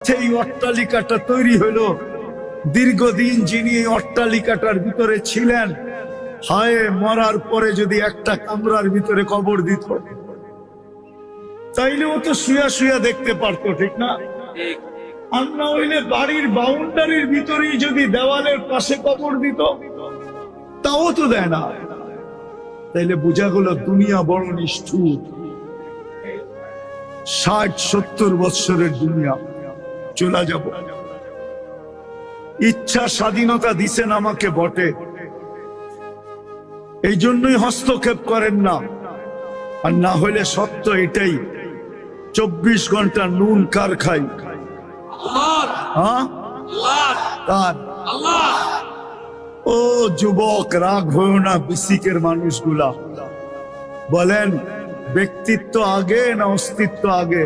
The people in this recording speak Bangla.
সেই অট্টালিকাটা তৈরি হলো, দীর্ঘদিন যিনি এই অট্টালিকাটার ভিতরে ছিলেন, হায় মরার পরে যদি একটা কামরার ভিতরে কবর দিত, তাইলে ও তো শুয়া শুয়া দেখতে পারতো, ঠিক না? আর না হইলে বাড়ির বাউন্ডারির ভিতরেই যদি দেওয়ালের পাশে কবর দিত, তাও তো দেয় না। তাইলে বোঝা গেল দুনিয়া বড় নিষ্ঠুর। 60-70 বৎসরের দুনিয়া চলে যাব। ইচ্ছা স্বাধীনতা দিছেন আমাকে বটে, এই জন্যই হস্তক্ষেপ করেন না। আর না হইলে সত্য এটাই, 24 ঘন্টা নুন কার খাই? ও যুবক, রাগ হয়েও না। বিসিকের মানুষগুলা বলেন, ব্যক্তিত্ব আগে না অস্তিত্ব আগে?